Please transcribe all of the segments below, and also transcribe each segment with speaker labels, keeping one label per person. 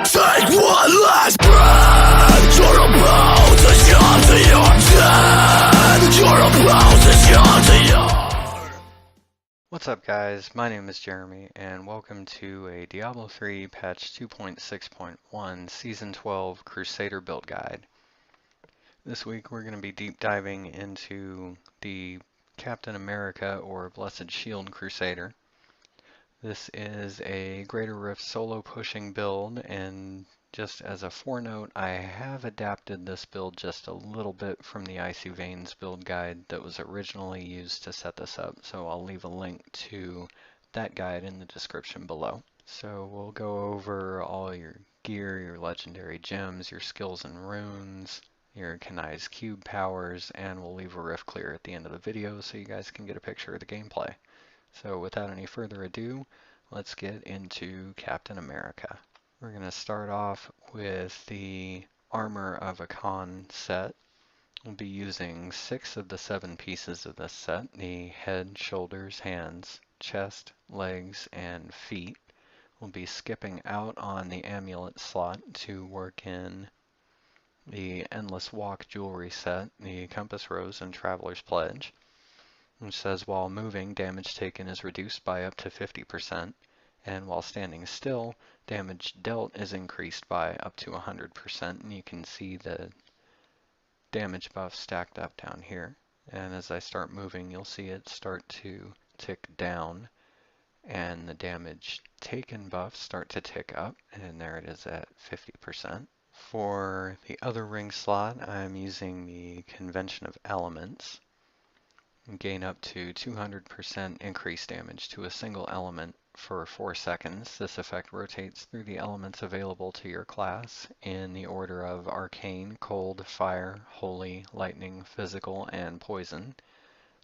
Speaker 1: Take one last breath. You're about to shut to your dead. You're about to shut to your.
Speaker 2: What's up guys, my name is Jeremy and welcome to a Diablo 3 patch 2.6.1 Season 12 Crusader build guide. This week we're going to be deep diving into the Captain America or Blessed Shield Crusader. This is a Greater Rift solo pushing build, and just as a forenote, I have adapted this build just a little bit from the Icy Veins build guide that was originally used to set this up, so I'll leave a link to that guide in the description below. So we'll go over all your gear, your legendary gems, your skills and runes, your Kanai's cube powers, and we'll leave a rift clear at the end of the video so you guys can get a picture of the gameplay. So without any further ado, let's get into Captain America. We're going to start off with the Armor of Akan set. We'll be using 6 of the 7 pieces of this set: the head, shoulders, hands, chest, legs, and feet. We'll be skipping out on the amulet slot to work in the Endless Walk jewelry set, the Compass Rose, and Traveler's Pledge, which says while moving, damage taken is reduced by up to 50%, and while standing still, damage dealt is increased by up to 100%, and you can see the damage buff stacked up down here. And as I start moving, you'll see it start to tick down, and the damage taken buffs start to tick up, and there it is at 50%. For the other ring slot, I'm using the Convention of Elements. Gain up to 200% increased damage to a single element for 4 seconds. This effect rotates through the elements available to your class in the order of Arcane, Cold, Fire, Holy, Lightning, Physical, and Poison.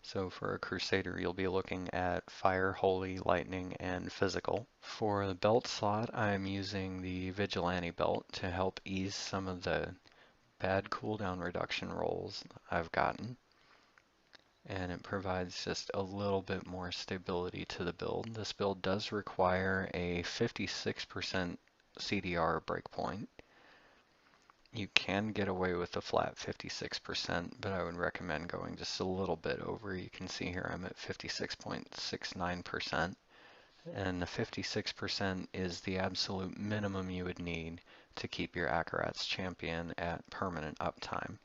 Speaker 2: So for a Crusader, you'll be looking at Fire, Holy, Lightning, and Physical. For the belt slot, I'm using the Vigilante belt to help ease some of the bad cooldown reduction rolls I've gotten, and it provides just a little bit more stability to the build. This build does require a 56% CDR breakpoint. You can get away with a flat 56%, but I would recommend going just a little bit over. You can see here I'm at 56.69%, and the 56% is the absolute minimum you would need to keep your Akarat's champion at permanent uptime.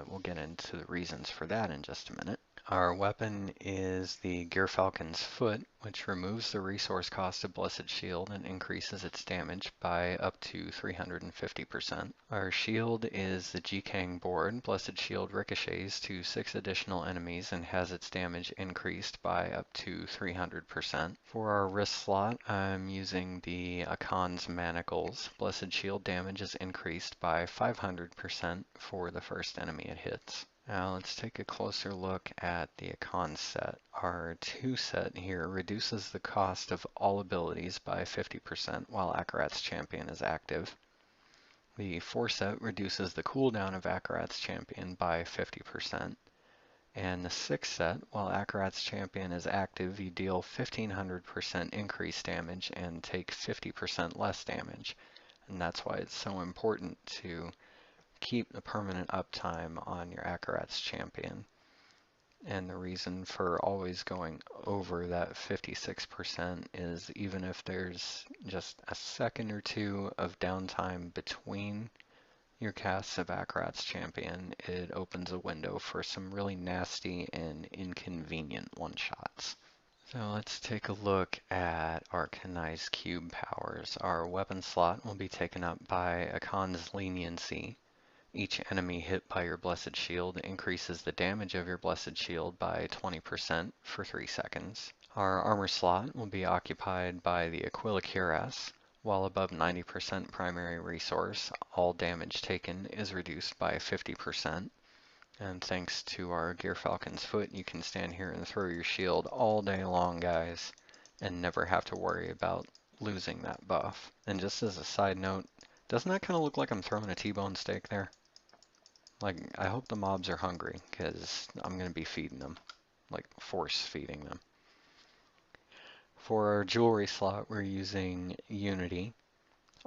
Speaker 2: We'll get into the reasons for that in just a minute. Our weapon is the Gyrfalcon's Foot, which removes the resource cost of Blessed Shield and increases its damage by up to 350%. Our shield is the Jikang Board. Blessed Shield ricochets to 6 additional enemies and has its damage increased by up to 300%. For our wrist slot, I'm using the Akan's Manacles. Blessed Shield damage is increased by 500% for the first enemy it hits. Now let's take a closer look at the Akan set. Our 2 set here reduces the cost of all abilities by 50% while Akarat's champion is active. The 4 set reduces the cooldown of Akarat's champion by 50%. And the 6 set, while Akarat's champion is active, you deal 1500% increased damage and take 50% less damage. And that's why it's so important to keep the permanent uptime on your Akarat's champion. And the reason for always going over that 56% is even if there's just a second or two of downtime between your casts of Akarat's champion, it opens a window for some really nasty and inconvenient one-shots. So let's take a look at our Kanai's cube powers. Our weapon slot will be taken up by Akan's Leniency. Each enemy hit by your Blessed Shield increases the damage of your Blessed Shield by 20% for 3 seconds. Our armor slot will be occupied by the Aquila Cuirass. While above 90% primary resource, all damage taken is reduced by 50%. And thanks to our Gyrfalcon's Foot, you can stand here and throw your shield all day long, guys, and never have to worry about losing that buff. And just as a side note, doesn't that kind of look like I'm throwing a T-bone steak there? Like, I hope the mobs are hungry, because I'm going to be feeding them. Like, force feeding them. For our jewelry slot, we're using Unity.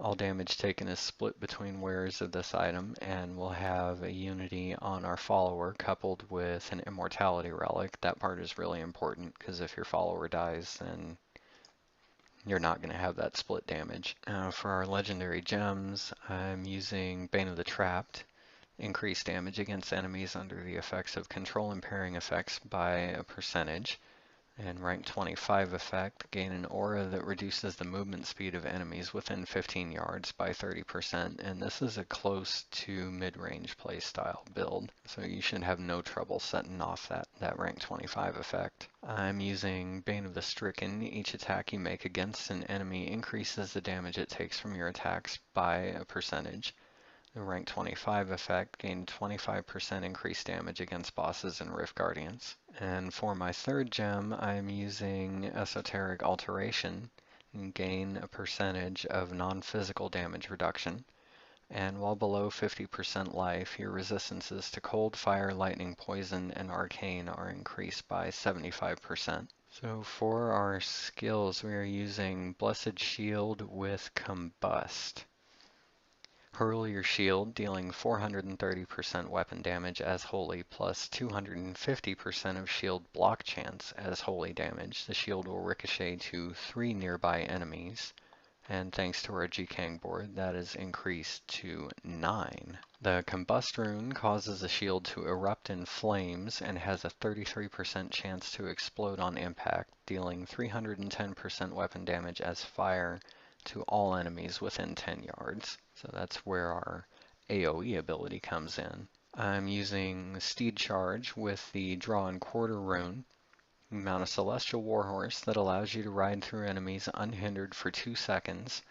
Speaker 2: All damage taken is split between wearers of this item, and we'll have a unity on our follower coupled with an immortality relic. That part is really important because if your follower dies, then you're not going to have that split damage. For our legendary gems, I'm using Bane of the Trapped. Increase damage against enemies under the effects of control impairing effects by a percentage. And rank 25 effect, gain an aura that reduces the movement speed of enemies within 15 yards by 30%, and this is a close to mid-range playstyle build, so you should have no trouble setting off that rank 25 effect. I'm using Bane of the Stricken. Each attack you make against an enemy increases the damage it takes from your attacks by a percentage. The rank 25 effect gained 25% increased damage against bosses and Rift Guardians. And for my third gem, I'm using Esoteric Alteration and gain a percentage of non-physical damage reduction. And while below 50% life, your resistances to cold, fire, lightning, poison, and arcane are increased by 75%. So for our skills, we are using Blessed Shield with Combust. Hurl your shield, dealing 430% weapon damage as holy, plus 250% of shield block chance as holy damage. The shield will ricochet to 3 nearby enemies, and thanks to our Jikang board, that is increased to 9. The Combust rune causes the shield to erupt in flames and has a 33% chance to explode on impact, dealing 310% weapon damage as fire to all enemies within 10 yards. So that's where our AoE ability comes in. I'm using Steed Charge with the Draw and Quarter rune. You mount a Celestial Warhorse that allows you to ride through enemies unhindered for 2 seconds.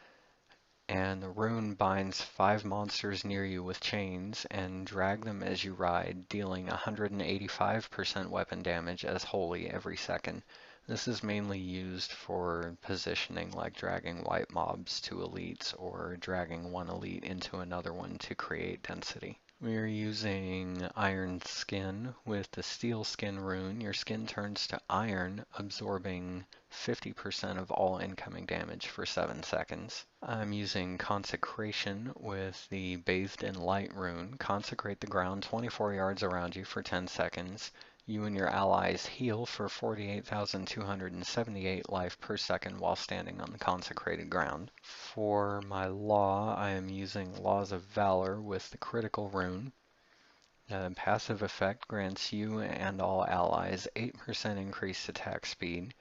Speaker 2: And the rune binds 5 monsters near you with chains and drag them as you ride, dealing 185% weapon damage as holy every second. This is mainly used for positioning, like dragging white mobs to elites or dragging one elite into another one to create density. We are using Iron Skin with the Steel Skin rune. Your skin turns to iron, absorbing 50% of all incoming damage for 7 seconds. I'm using Consecration with the Bathed in Light rune. Consecrate the ground 24 yards around you for 10 seconds. You and your allies heal for 48,278 life per second while standing on the consecrated ground. For my law, I am using Laws of Valor with the critical rune. The passive effect grants you and all allies 8% increased attack speed.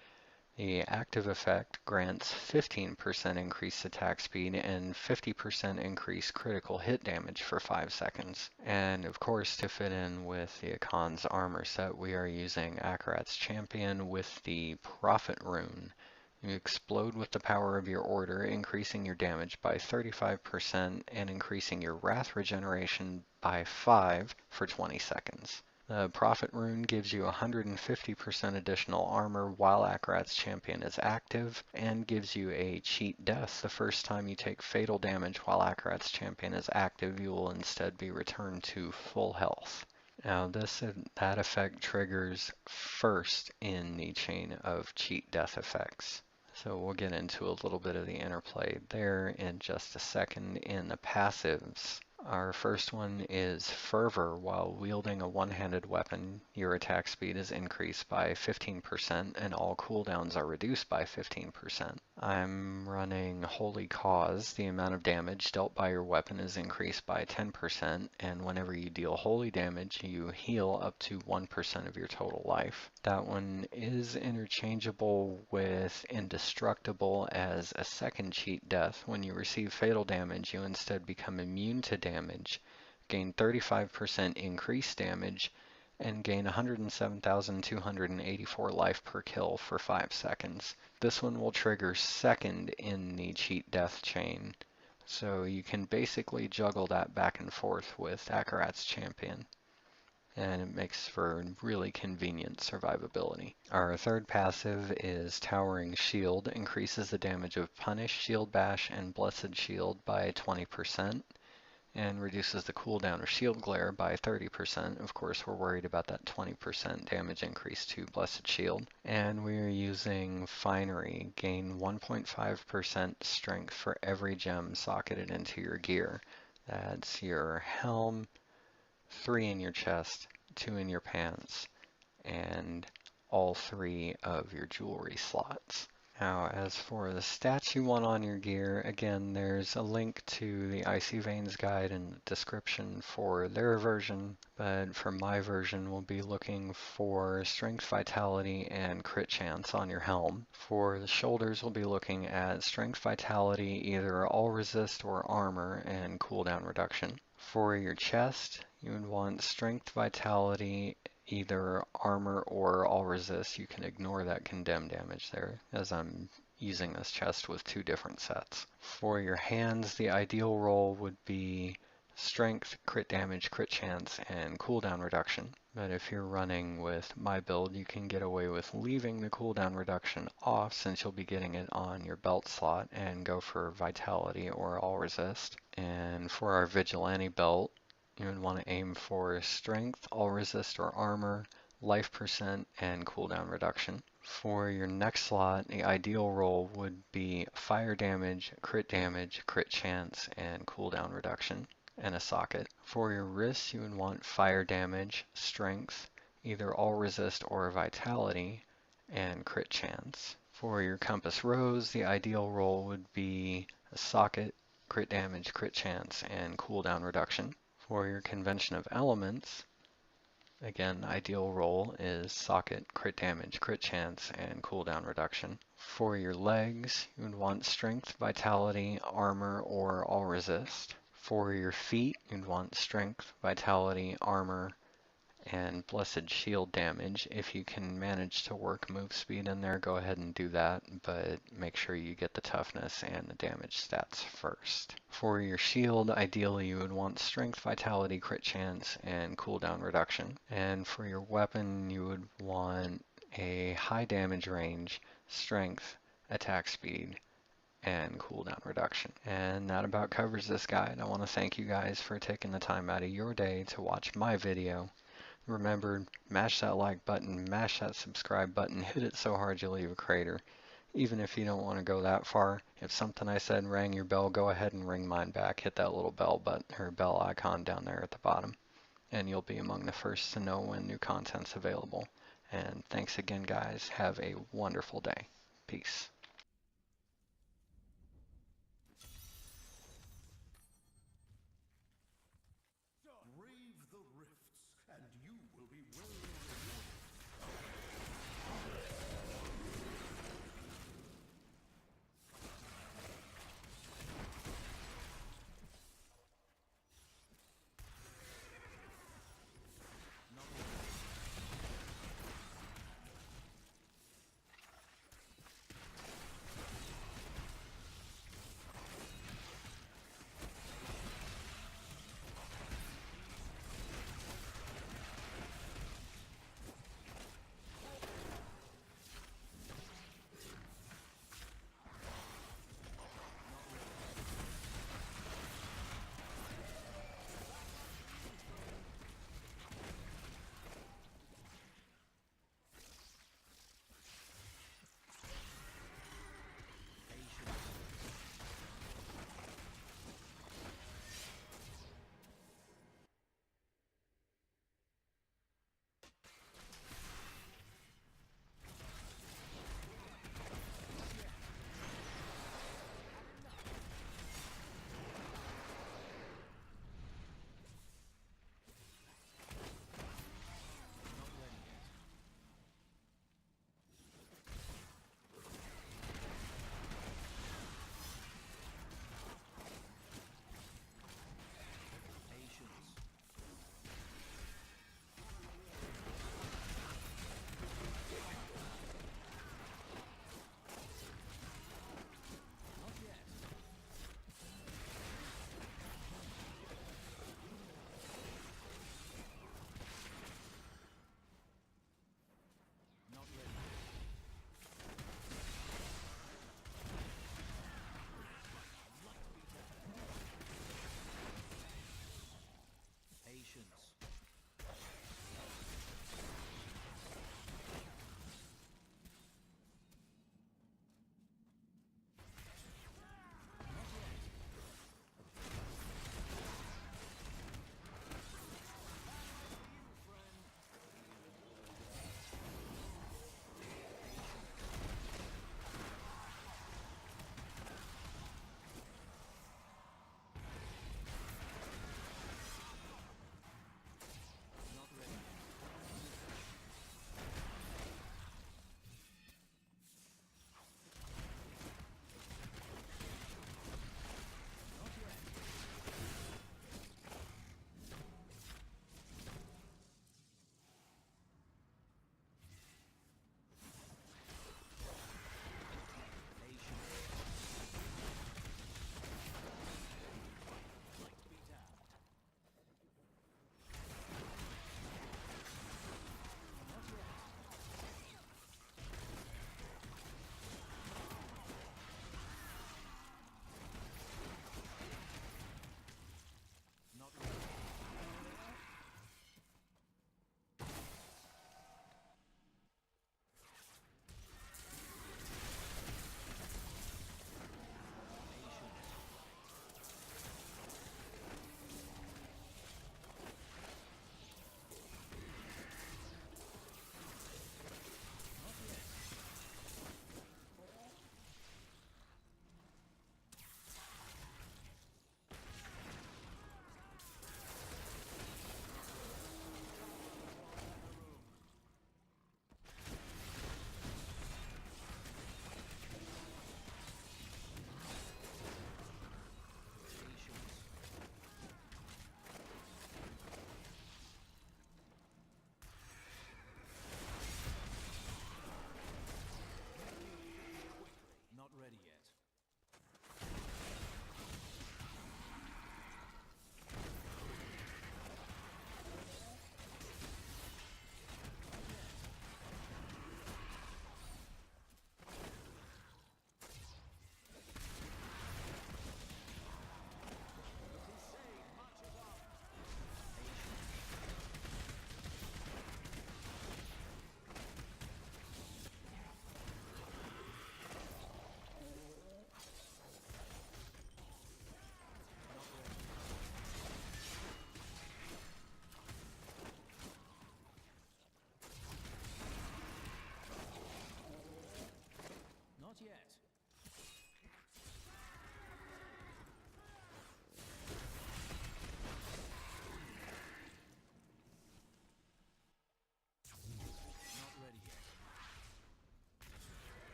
Speaker 2: The active effect grants 15% increased attack speed and 50% increased critical hit damage for 5 seconds. And of course, to fit in with the Akan's armor set, we are using Akarat's Champion with the Prophet rune. You explode with the power of your order, increasing your damage by 35% and increasing your wrath regeneration by 5 for 20 seconds. The Prophet rune gives you 150% additional armor while Akarat's Champion is active, and gives you a cheat death. The first time you take fatal damage while Akarat's Champion is active, you will instead be returned to full health. Now that effect triggers first in the chain of cheat death effects. So we'll get into a little bit of the interplay there in just a second. In the passives, our first one is Fervor. While wielding a one-handed weapon, your attack speed is increased by 15% and all cooldowns are reduced by 15%. I'm running Holy Cause. The amount of damage dealt by your weapon is increased by 10%, and whenever you deal holy damage, you heal up to 1% of your total life. That one is interchangeable with Indestructible as a second cheat death. When you receive fatal damage, you instead become immune to damage, gain 35% increased damage, and gain 107,284 life per kill for 5 seconds. This one will trigger second in the cheat death chain, so you can basically juggle that back and forth with Akarat's Champion, and it makes for really convenient survivability. Our third passive is Towering Shield. Increases the damage of Punish, Shield Bash, and Blessed Shield by 20%. and reduces the cooldown or shield glare by 30%. Of course, we're worried about that 20% damage increase to Blessed Shield. And we are using Finery, gain 1.5% strength for every gem socketed into your gear. That's your helm, 3 in your chest, 2 in your pants, and all 3 of your jewelry slots. Now, as for the stats you want on your gear, again, there's a link to the Icy Veins guide in the description for their version, but for my version, we'll be looking for strength, vitality, and crit chance on your helm. For the shoulders, we'll be looking at strength, vitality, either all resist or armor, and cooldown reduction. For your chest, you would want strength, vitality, either armor or all resist. You can ignore that condemn damage there, as I'm using this chest with 2 different sets. For your hands, the ideal roll would be strength, crit damage, crit chance, and cooldown reduction. But if you're running with my build, you can get away with leaving the cooldown reduction off, since you'll be getting it on your belt slot, and go for vitality or all resist. And for our vigilante belt, you would want to aim for strength, all resist or armor, life percent, and cooldown reduction. For your next slot, the ideal roll would be fire damage, crit chance, and cooldown reduction, and a socket. For your wrists, you would want fire damage, strength, either all resist or vitality, and crit chance. For your compass rose, the ideal roll would be a socket, crit damage, crit chance, and cooldown reduction. For your convention of elements, again, ideal roll is socket, crit damage, crit chance, and cooldown reduction. For your legs, you would want strength, vitality, armor, or all resist. For your feet, you'd want strength, vitality, armor, and blessed shield damage. If you can manage to work move speed in there, go ahead and do that, but make sure you get the toughness and the damage stats first. For your shield, ideally you would want strength, vitality, crit chance, and cooldown reduction. And for your weapon, you would want a high damage range, strength, attack speed, and cooldown reduction. And that about covers this guide. I want to thank you guys for taking the time out of your day to watch my video. Remember, mash that like button, mash that subscribe button, hit it so hard you'll leave a crater. Even if you don't want to go that far, if something I said rang your bell, go ahead and ring mine back. Hit that little bell button or bell icon down there at the bottom, and you'll be among the first to know when new content's available. And thanks again, guys. Have a wonderful day. Peace.
Speaker 1: Brave the rifts, and you will be well rewarded.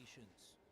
Speaker 3: patience.